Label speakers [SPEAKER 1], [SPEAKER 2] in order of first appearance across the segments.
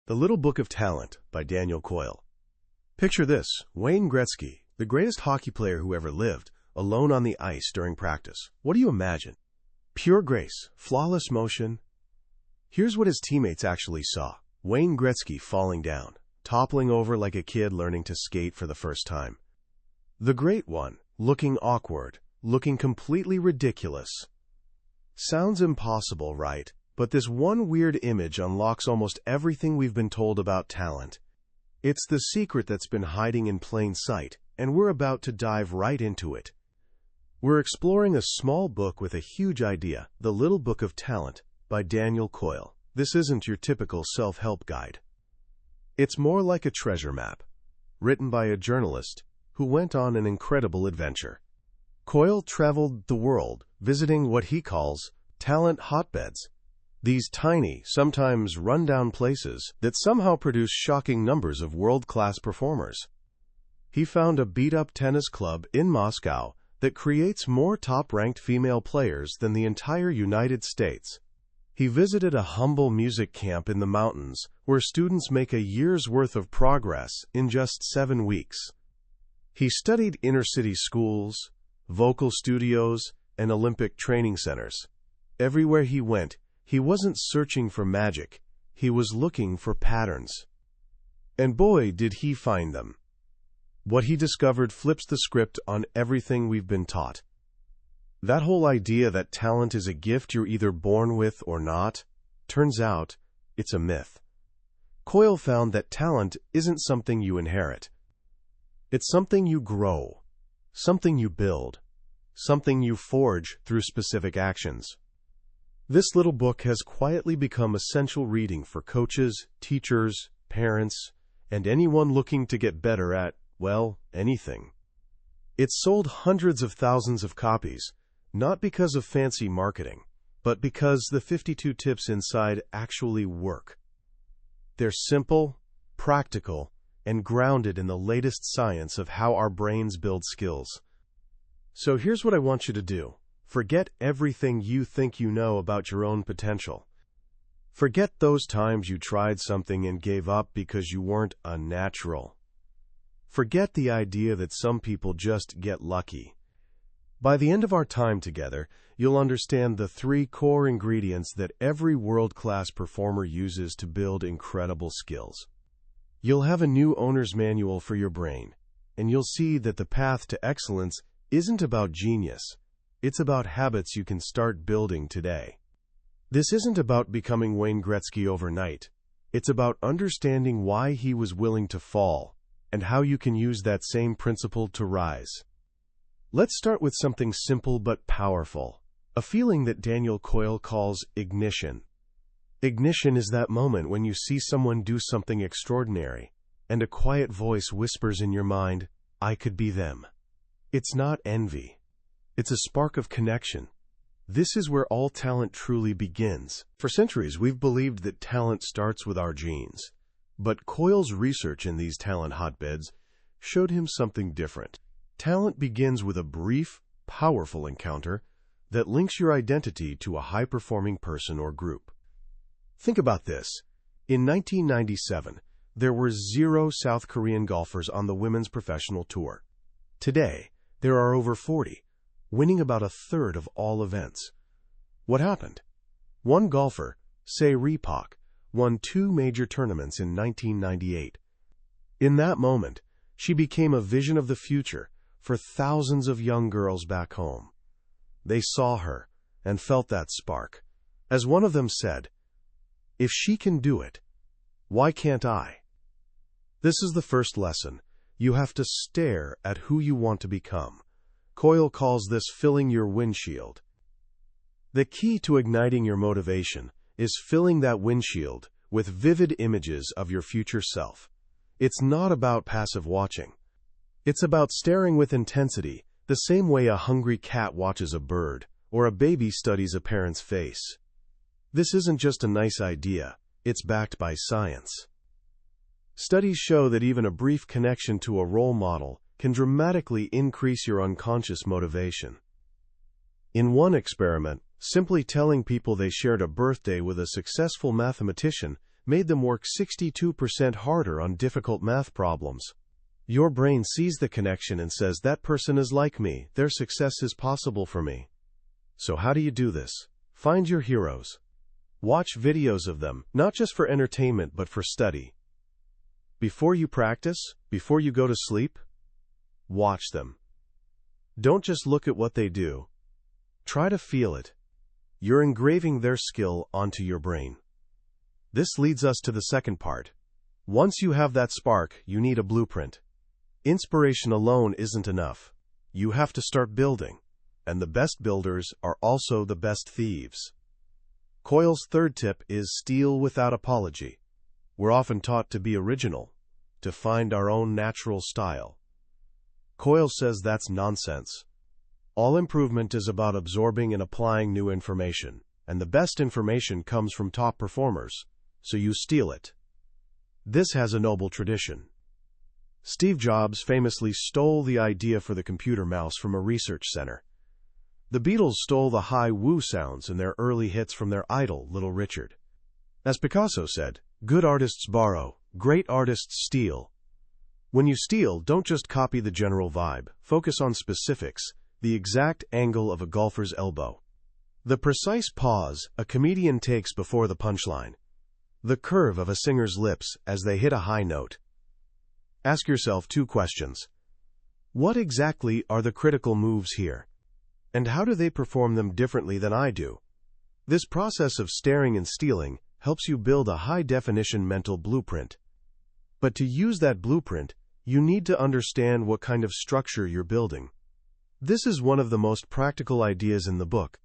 [SPEAKER 1] The Little Book of Talent by Daniel Coyle. Picture this: Wayne Gretzky, the greatest hockey player who ever lived, alone on the ice during practice. What do you imagine? Pure grace, flawless motion. Here's what his teammates actually saw: Wayne Gretzky falling down, toppling over like a kid learning to skate for the first time. The Great One, looking awkward, looking completely ridiculous. Sounds impossible, right? But this one weird image unlocks almost everything we've been told about talent. It's the secret that's been hiding in plain sight, and we're about to dive right into it. We're exploring a small book with a huge idea, The Little Book of Talent by Daniel Coyle. This isn't your typical self-help guide. It's more like a treasure map, written by a journalist who went on an incredible adventure. Coyle traveled the world, visiting what he calls talent hotbeds. These tiny, sometimes run-down places that somehow produce shocking numbers of world-class performers. He found a beat-up tennis club in Moscow that creates more top-ranked female players than the entire United States. He visited a humble music camp in the mountains where students make a year's worth of progress in just 7 weeks. He studied inner-city schools, vocal studios, and Olympic training centers. Everywhere he went, he wasn't searching for magic, he was looking for patterns. And boy, did he find them. What he discovered flips the script on everything we've been taught. That whole idea that talent is a gift you're either born with or not, turns out it's a myth. Coyle found that talent isn't something you inherit. It's something you grow, something you build, something you forge through specific actions. This little book has quietly become essential reading for coaches, teachers, parents, and anyone looking to get better at, well, anything. It's sold hundreds of thousands of copies, not because of fancy marketing, but because the 52 tips inside actually work. They're simple, practical, and grounded in the latest science of how our brains build skills. So here's what I want you to do. Forget everything you think you know about your own potential. Forget those times you tried something and gave up because you weren't a natural. Forget the idea that some people just get lucky. By the end of our time together, you'll understand the 3 core ingredients that every world-class performer uses to build incredible skills. You'll have a new owner's manual for your brain, and you'll see that the path to excellence isn't about genius. It's about habits you can start building today. This isn't about becoming Wayne Gretzky overnight. It's about understanding why he was willing to fall and how you can use that same principle to rise. Let's start with something simple but powerful, a feeling that Daniel Coyle calls ignition. Ignition is that moment when you see someone do something extraordinary, and a quiet voice whispers in your mind, "I could be them." It's not envy. It's a spark of connection. This is where all talent truly begins. For centuries, we've believed that talent starts with our genes. But Coyle's research in these talent hotbeds showed him something different. Talent begins with a brief, powerful encounter that links your identity to a high-performing person or group. Think about this. In 1997, there were 0 South Korean golfers on the women's professional tour. Today, there are over 40. Winning about a third of all events. What happened? One golfer, Se Pak, won 2 major tournaments in 1998. In that moment, she became a vision of the future for thousands of young girls back home. They saw her and felt that spark. As one of them said, "If she can do it, why can't I?" This is the first lesson. You have to stare at who you want to become. Coyle calls this filling your windshield. The key to igniting your motivation is filling that windshield with vivid images of your future self. It's not about passive watching. It's about staring with intensity, the same way a hungry cat watches a bird, or a baby studies a parent's face. This isn't just a nice idea, it's backed by science. Studies show that even a brief connection to a role model can dramatically increase your unconscious motivation. In one experiment, simply telling people they shared a birthday with a successful mathematician made them work 62% harder on difficult math problems. Your brain sees the connection and says, that person is like me, their success is possible for me. So how do you do this? Find your heroes. Watch videos of them, not just for entertainment but for study. Before you practice, before you go to sleep, watch them. Don't just look at what they do. Try to feel it. You're engraving their skill onto your brain. This leads us to the second part. Once you have that spark, you need a blueprint. Inspiration alone isn't enough. You have to start building. And the best builders are also the best thieves. Coyle's third tip is steal without apology. We're often taught to be original, to find our own natural style. Coyle says that's nonsense. All improvement is about absorbing and applying new information, and the best information comes from top performers, so you steal it. This has a noble tradition. Steve Jobs famously stole the idea for the computer mouse from a research center. The Beatles stole the high woo sounds in their early hits from their idol, Little Richard. As Picasso said, good artists borrow, great artists steal. When you steal, don't just copy the general vibe, focus on specifics, the exact angle of a golfer's elbow, the precise pause a comedian takes before the punchline, the curve of a singer's lips as they hit a high note. Ask yourself 2 questions. What exactly are the critical moves here? And how do they perform them differently than I do? This process of staring and stealing helps you build a high-definition mental blueprint. But to use that blueprint, you need to understand what kind of structure you're building. This is one of the most practical ideas in the book.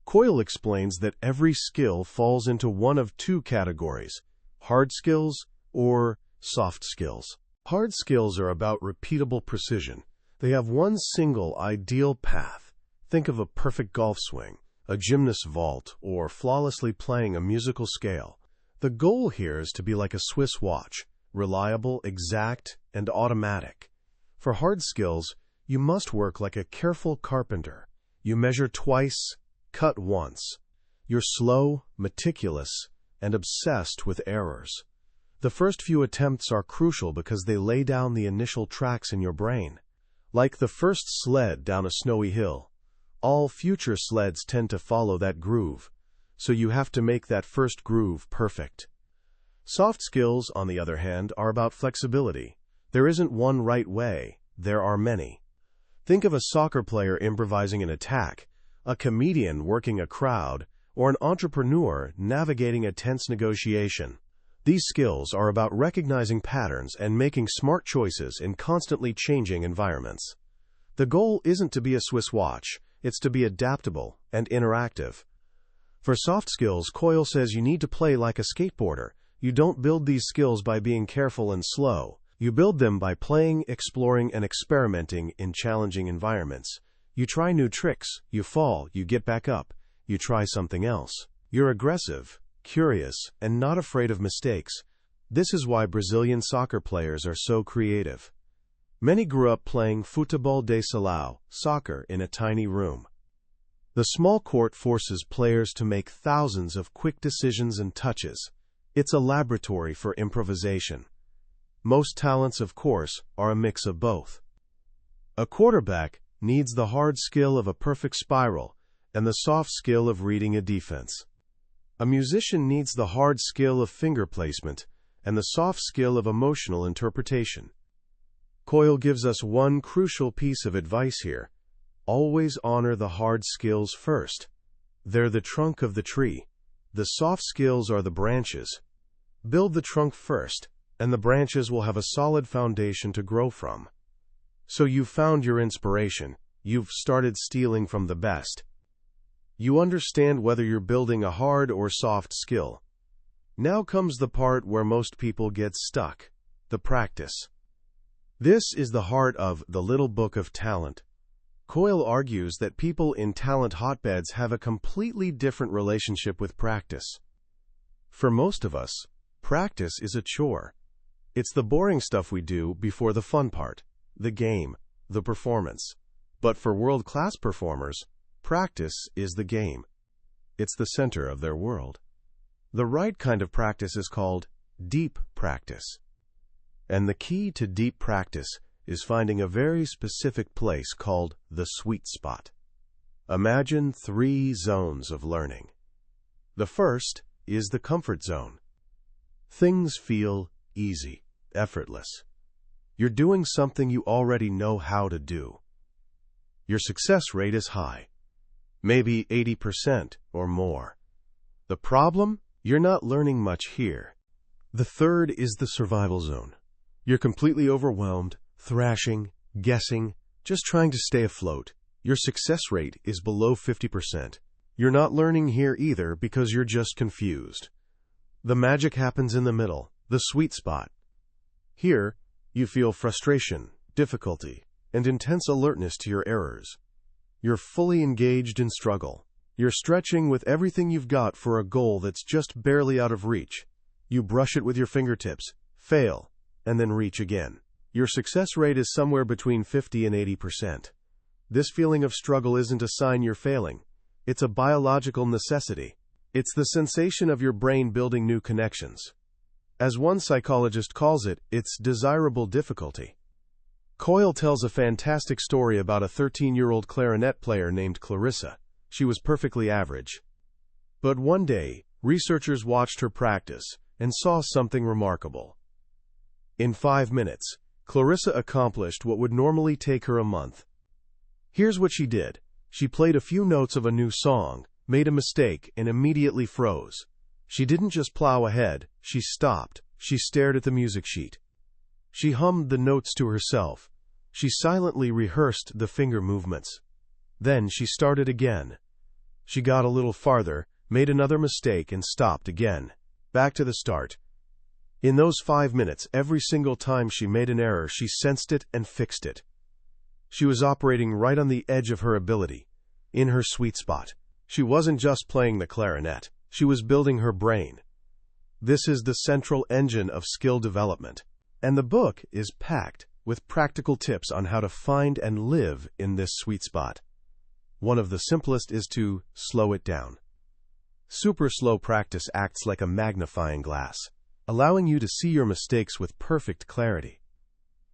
[SPEAKER 1] Coyle explains that every skill falls into one of 2 categories: hard skills or soft skills. Hard skills are about repeatable precision. They have one single ideal path. Think of a perfect golf swing, a gymnast's vault, or flawlessly playing a musical scale. The goal here is to be like a Swiss watch, reliable, exact, and automatic. For hard skills, you must work like a careful carpenter. You measure twice, cut once. You're slow, meticulous, and obsessed with errors. The first few attempts are crucial because they lay down the initial tracks in your brain. Like the first sled down a snowy hill, all future sleds tend to follow that groove, so you have to make that first groove perfect. Soft skills, on the other hand, are about flexibility. There isn't one right way, there are many. Think of a soccer player improvising an attack, a comedian working a crowd, or an entrepreneur navigating a tense negotiation. These skills are about recognizing patterns and making smart choices in constantly changing environments. The goal isn't to be a Swiss watch, it's to be adaptable and interactive. For soft skills, Coyle says you need to play like a skateboarder. You don't build these skills by being careful and slow. You build them by playing, exploring, and experimenting in challenging environments. You try new tricks, you fall, you get back up, you try something else. You're aggressive, curious, and not afraid of mistakes. This is why Brazilian soccer players are so creative. Many grew up playing futebol de salão, soccer, in a tiny room. The small court forces players to make thousands of quick decisions and touches. It's a laboratory for improvisation. Most talents, of course, are a mix of both. A quarterback needs the hard skill of a perfect spiral and the soft skill of reading a defense. A musician needs the hard skill of finger placement and the soft skill of emotional interpretation. Coyle gives us one crucial piece of advice here. Always honor the hard skills first. They're the trunk of the tree. The soft skills are the branches. Build the trunk first, and the branches will have a solid foundation to grow from. So you've found your inspiration. You've started stealing from the best. You understand whether you're building a hard or soft skill. Now comes the part where most people get stuck: the practice. This is the heart of the Little Book of Talent. Coyle argues that people in talent hotbeds have a completely different relationship with practice. For most of us, practice is a chore. It's the boring stuff we do before the fun part, the game, the performance. But for world-class performers, practice is the game. It's the center of their world. The right kind of practice is called deep practice. And the key to deep practice is finding a very specific place called the sweet spot. Imagine 3 zones of learning. The first is the comfort zone. Things feel easy, effortless. You're doing something you already know how to do. Your success rate is high, maybe 80% or more. The problem? You're not learning much here. The third is the survival zone. You're completely overwhelmed, thrashing, guessing, just trying to stay afloat. Your success rate is below 50%. You're not learning here either because you're just confused. The magic happens in the middle, the sweet spot. Here, you feel frustration, difficulty, and intense alertness to your errors. You're fully engaged in struggle. You're stretching with everything you've got for a goal that's just barely out of reach. You brush it with your fingertips, fail, and then reach again. Your success rate is somewhere between 50 and 80%. This feeling of struggle isn't a sign you're failing. It's a biological necessity. It's the sensation of your brain building new connections. As one psychologist calls it, it's desirable difficulty. Coyle tells a fantastic story about a 13-year-old clarinet player named Clarissa. She was perfectly average. But one day, researchers watched her practice and saw something remarkable. In 5 minutes, Clarissa accomplished what would normally take her a month. Here's what she did. She played a few notes of a new song, made a mistake, and immediately froze. She didn't just plow ahead, she stopped. She stared at the music sheet. She hummed the notes to herself. She silently rehearsed the finger movements. Then she started again. She got a little farther, made another mistake, and stopped again. Back to the start. In those 5 minutes, every single time she made an error, she sensed it and fixed it. She was operating right on the edge of her ability, in her sweet spot. She wasn't just playing the clarinet. She was building her brain. This is the central engine of skill development. And the book is packed with practical tips on how to find and live in this sweet spot. One of the simplest is to slow it down. Super slow practice acts like a magnifying glass, allowing you to see your mistakes with perfect clarity.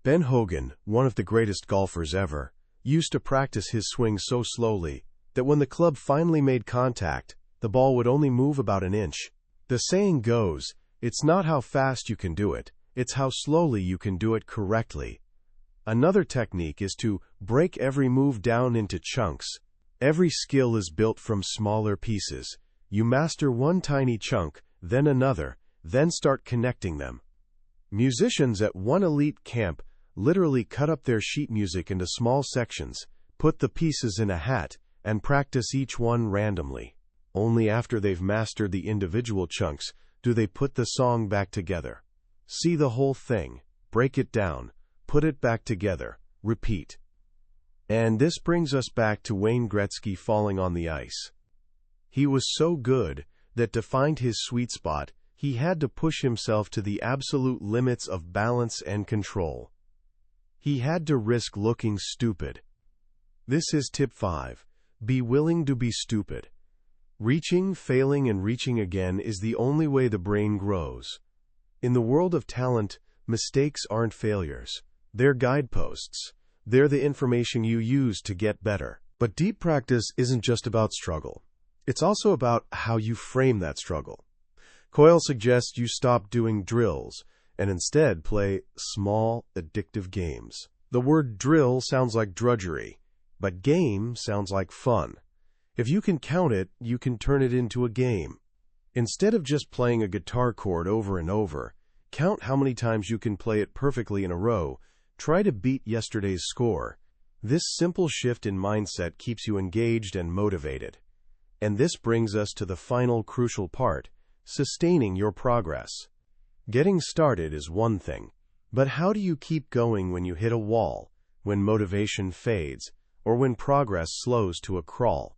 [SPEAKER 1] Ben Hogan, one of the greatest golfers ever, used to practice his swing so slowly that when the club finally made contact, the ball would only move about an inch. The saying goes, it's not how fast you can do it, it's how slowly you can do it correctly. Another technique is to break every move down into chunks. Every skill is built from smaller pieces. You master one tiny chunk, then another, then start connecting them. Musicians at one elite camp literally cut up their sheet music into small sections, put the pieces in a hat, and practice each one randomly. Only after they've mastered the individual chunks do they put the song back together. See the whole thing, break it down, put it back together, repeat. And this brings us back to Wayne Gretzky falling on the ice. He was so good that to find his sweet spot, he had to push himself to the absolute limits of balance and control. He had to risk looking stupid. This is tip 5. Be willing to be stupid. Reaching, failing, and reaching again is the only way the brain grows. In the world of talent, mistakes aren't failures. They're guideposts. They're the information you use to get better. But deep practice isn't just about struggle. It's also about how you frame that struggle. Coyle suggests you stop doing drills and instead play small, addictive games. The word drill sounds like drudgery, but game sounds like fun. If you can count it, you can turn it into a game. Instead of just playing a guitar chord over and over, count how many times you can play it perfectly in a row. Try to beat yesterday's score. This simple shift in mindset keeps you engaged and motivated. And this brings us to the final crucial part, sustaining your progress. Getting started is one thing, but how do you keep going when you hit a wall, when motivation fades, or when progress slows to a crawl?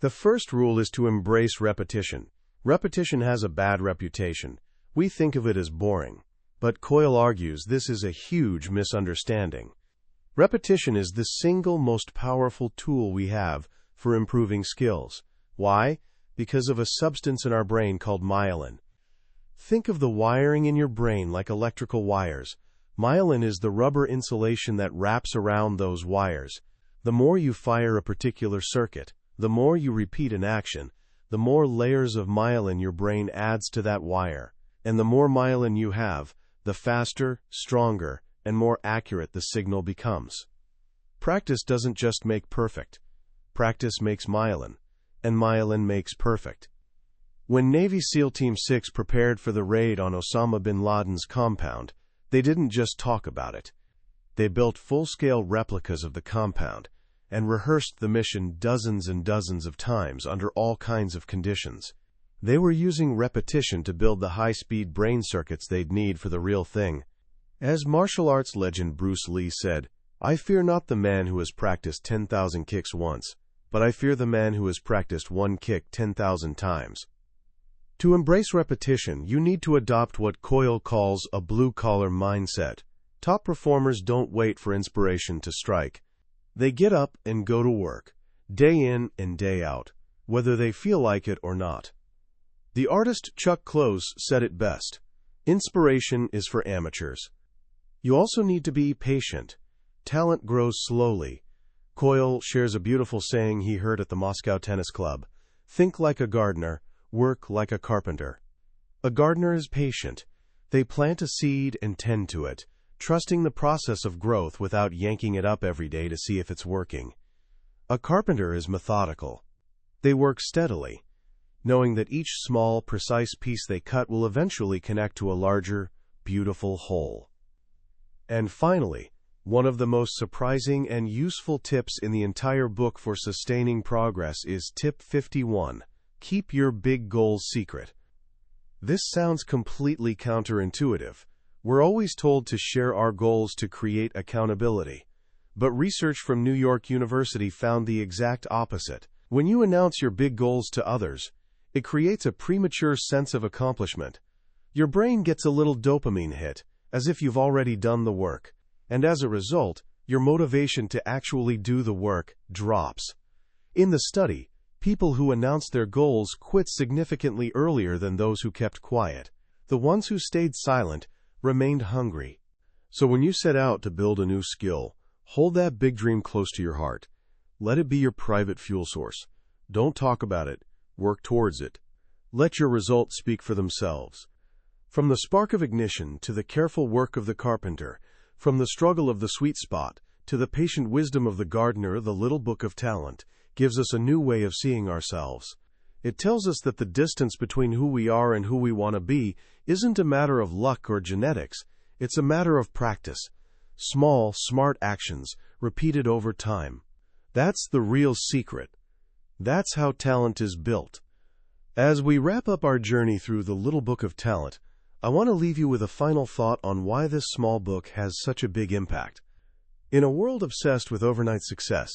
[SPEAKER 1] The first rule is to embrace repetition. Repetition has a bad reputation. We think of it as boring, but Coyle argues this is a huge misunderstanding. Repetition is the single most powerful tool we have for improving skills. Why? because of a substance in our brain called myelin. Think of the wiring in your brain like electrical wires. Myelin is the rubber insulation that wraps around those wires. The more you fire a particular circuit, the more you repeat an action, the more layers of myelin your brain adds to that wire. And the more myelin you have, the faster, stronger, and more accurate the signal becomes. Practice doesn't just make perfect. Practice makes myelin, and myelin makes perfect. When Navy SEAL Team 6 prepared for the raid on Osama bin Laden's compound, they didn't just talk about it. They built full-scale replicas of the compound and rehearsed the mission dozens and dozens of times under all kinds of conditions. They were using repetition to build the high-speed brain circuits they'd need for the real thing. As martial arts legend Bruce Lee said, "I fear not the man who has practiced 10,000 kicks once, but I fear the man who has practiced one kick 10,000 times." To embrace repetition, you need to adopt what Coyle calls a blue-collar mindset. Top performers don't wait for inspiration to strike. They get up and go to work, day in and day out, whether they feel like it or not. The artist Chuck Close said it best: "Inspiration is for amateurs." You also need to be patient. Talent grows slowly. Coyle shares a beautiful saying he heard at the Moscow Tennis Club: "Think like a gardener, work like a carpenter." A gardener is patient. They plant a seed and tend to it, trusting the process of growth without yanking it up every day to see if it's working. A carpenter is methodical. They work steadily, knowing that each small, precise piece they cut will eventually connect to a larger, beautiful whole. And finally, one of the most surprising and useful tips in the entire book for sustaining progress is Tip 51. Keep your big goals secret. This sounds completely counterintuitive. We're always told to share our goals to create accountability. But research from New York University found the exact opposite. When you announce your big goals to others, it creates a premature sense of accomplishment. Your brain gets a little dopamine hit, as if you've already done the work. And as a result, your motivation to actually do the work drops. In the study, people who announced their goals quit significantly earlier than those who kept quiet. The ones who stayed silent remained hungry. So when you set out to build a new skill, hold that big dream close to your heart. Let it be your private fuel source. Don't talk about it. Work towards it. Let your results speak for themselves. From the spark of ignition to the careful work of the carpenter, from the struggle of the sweet spot to the patient wisdom of the gardener, the Little Book of Talent gives us a new way of seeing ourselves. It tells us that the distance between who we are and who we want to be isn't a matter of luck or genetics. It's a matter of practice. Small, smart actions repeated over time. That's the real secret. That's how talent is built. As we wrap up our journey through the Little Book of Talent, I want to leave you with a final thought on why this small book has such a big impact. In a world obsessed with overnight success,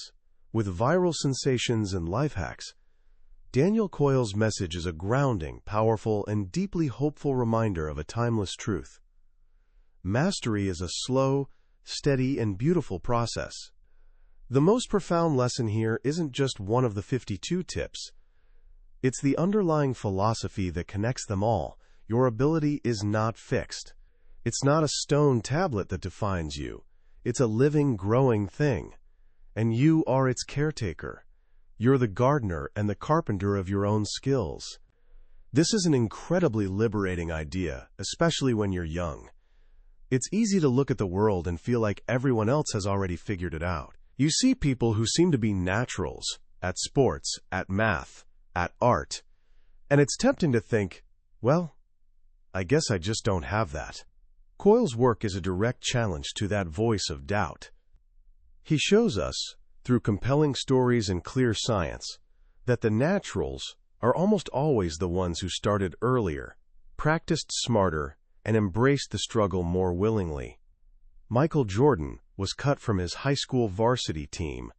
[SPEAKER 1] with viral sensations and life hacks, Daniel Coyle's message is a grounding, powerful, and deeply hopeful reminder of a timeless truth. Mastery is a slow, steady, and beautiful process. The most profound lesson here isn't just one of the 52 tips. It's the underlying philosophy that connects them all. Your ability is not fixed. It's not a stone tablet that defines you. It's a living, growing thing. And you are its caretaker. You're the gardener and the carpenter of your own skills. This is an incredibly liberating idea, especially when you're young. It's easy to look at the world and feel like everyone else has already figured it out. You see people who seem to be naturals at sports, at math, at art, and it's tempting to think, well, I guess I just don't have that. Coyle's work is a direct challenge to that voice of doubt. He shows us, through compelling stories and clear science, that the naturals are almost always the ones who started earlier, practiced smarter, and embraced the struggle more willingly. Michael Jordan was cut from his high school varsity team.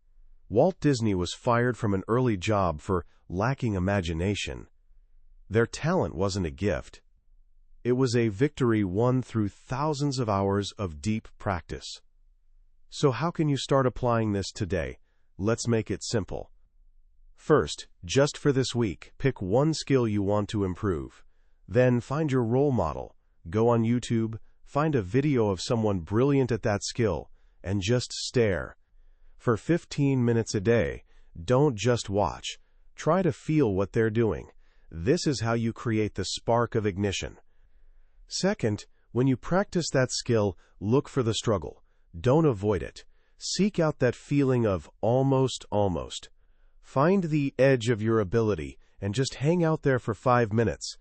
[SPEAKER 1] Walt Disney was fired from an early job for lacking imagination. Their talent wasn't a gift. It was a victory won through thousands of hours of deep practice. So how can you start applying this today? Let's make it simple. First, just for this week, pick one skill you want to improve. Then find your role model. Go on YouTube, find a video of someone brilliant at that skill, and just stare. For 15 minutes a day, don't just watch. Try to feel what they're doing. This is how you create the spark of ignition. Second, when you practice that skill, look for the struggle. Don't avoid it. Seek out that feeling of almost. Find the edge of your ability and just hang out there for 5 minutes.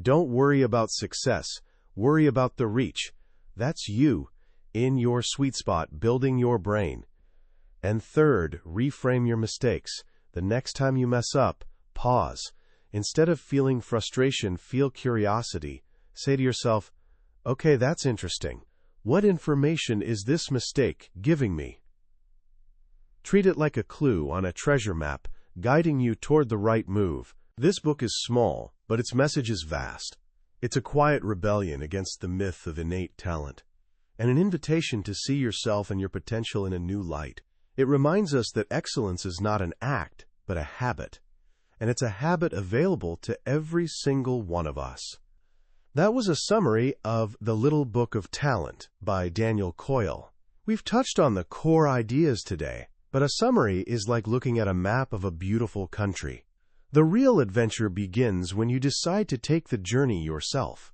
[SPEAKER 1] Don't worry about success. Worry about the reach. That's you, in your sweet spot, building your brain. And third, reframe your mistakes. The next time you mess up, pause. Instead of feeling frustration, feel curiosity. Say to yourself, okay, that's interesting. What information is this mistake giving me? Treat it like a clue on a treasure map, guiding you toward the right move. This book is small, but its message is vast. It's a quiet rebellion against the myth of innate talent, and an invitation to see yourself and your potential in a new light. It reminds us that excellence is not an act, but a habit, and it's a habit available to every single one of us. That was a summary of The Little Book of Talent by Daniel Coyle. We've touched on the core ideas today, but a summary is like looking at a map of a beautiful country. The real adventure begins when you decide to take the journey yourself.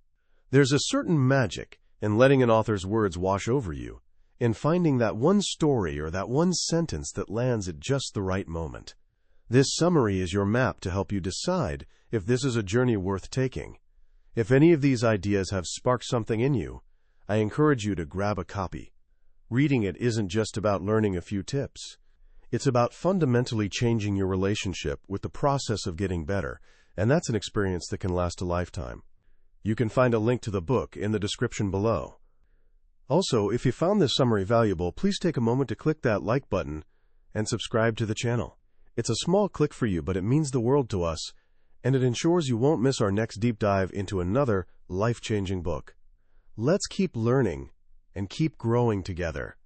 [SPEAKER 1] There's a certain magic in letting an author's words wash over you, in finding that one story or that one sentence that lands at just the right moment. This summary is your map to help you decide if this is a journey worth taking. If any of these ideas have sparked something in you, I encourage you to grab a copy. Reading it isn't just about learning a few tips. It's about fundamentally changing your relationship with the process of getting better, and that's an experience that can last a lifetime. You can find a link to the book in the description below. Also, if you found this summary valuable, please take a moment to click that like button and subscribe to the channel. It's a small click for you, but it means the world to us, and it ensures you won't miss our next deep dive into another life-changing book. Let's keep learning and keep growing together.